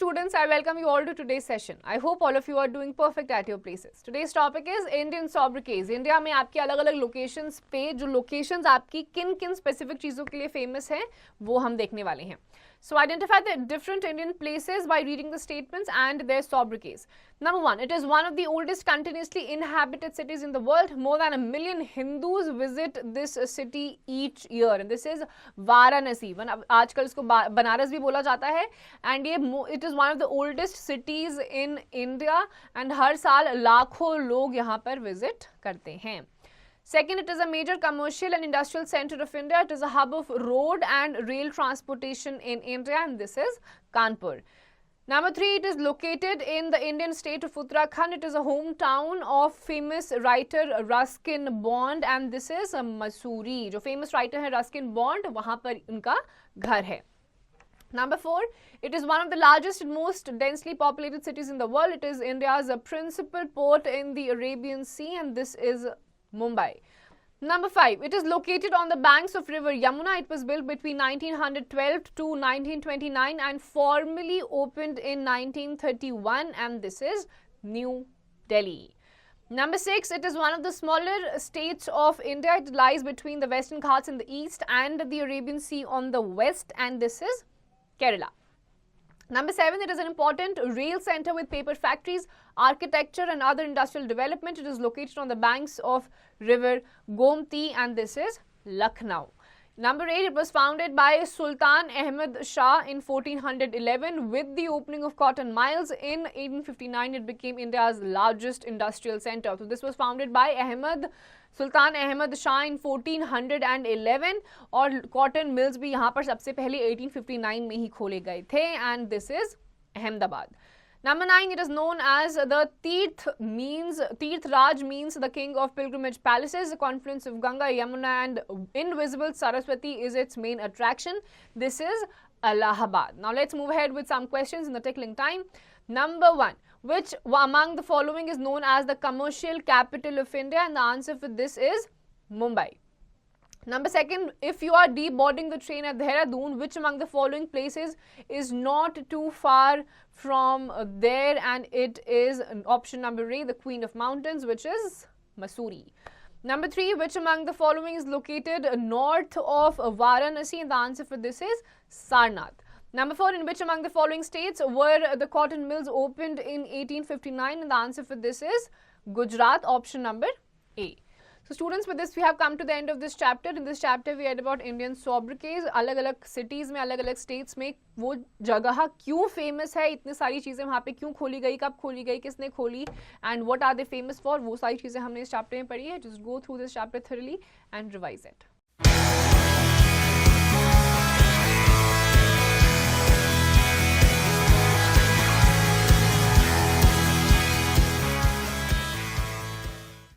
students, I welcome you all to today's session. I hope all of you are doing perfect at your places. Today's topic is Indian sobriquets. India में आपकी अलग अलग locations पे जो locations आपकी किन किन स्पेसिफिक चीज़ों के लिए फेमस हैं वो हम देखने वाले हैं. So identify the different Indian places by reading the statements and their sobriquets. Number one, it is one of the oldest continuously inhabited cities in the world. More than 1 million Hindus visit this city each year. And this is Varanasi. आजकल इसको बनारस भी बोला जाता है. And ये it is one of the oldest cities in India. And हर साल लाखों लोग यहाँ पर visit करते हैं. Second, it is a major commercial and industrial center of India. It is a hub of road and rail transportation in India, and this is Kanpur. Number three, it is located in the Indian state of Uttarakhand. It is a hometown of famous writer Ruskin Bond, and this is Mussoorie. जो famous writer है Ruskin Bond, वहाँ पर उनका घर है. Number four, it is one of the largest and most densely populated cities in the world. It is India's principal port in the Arabian Sea, and this is Mumbai. Number five, it is located on the banks of river Yamuna. It was built between 1912 to 1929 and formally opened in 1931, and this is New Delhi. Number six, it is one of the smaller states of India. It lies between the Western Ghats in the east and the Arabian Sea on the west, and this is Kerala. Number seven, it is an important rail center with paper factories, architecture and other industrial development. It is located on the banks of river Gomti, and this is Lucknow. Number eight, it was founded by Sultan Ahmed Shah in 1411. With the opening of cotton mills in 1859, it became India's largest industrial center. So this was founded by Sultan Ahmed Shah in 1411 और cotton mills भी यहाँ पर सबसे पहले 1859 में ही खोले गए थे, and this is Ahmedabad. Number nine, it is known as the Tirth Raj means the king of pilgrimage palaces. The confluence of Ganga, Yamuna and invisible Saraswati is its main attraction. This is Allahabad. Now let's move ahead with some questions in the tickling time. Number one, which among the following is known as the commercial capital of India? And the answer for this is Mumbai. Number second, if you are deboarding the train at Dehradun, which among the following places is not too far from there? And it is option number A, the Queen of Mountains, which is Mussoorie. Number three, which among the following is located north of Varanasi? And the answer for this is Sarnath. Number four, in which among the following states were the cotton mills opened in 1859? And the answer for this is Gujarat, option number A. So students, with this we have come to the end of this chapter. In this chapter we read about Indian sobriquets. अलग-अलग cities में, अलग-अलग states में वो जगह क्यों famous है, इतनी सारी चीज़ें वहाँ पे क्यों खोली गई, कब खोली गई, किसने खोली, and what are they famous for, वो सारी चीज़ें हमने इस chapter में पढ़ी है. Just go through this chapter thoroughly and revise it.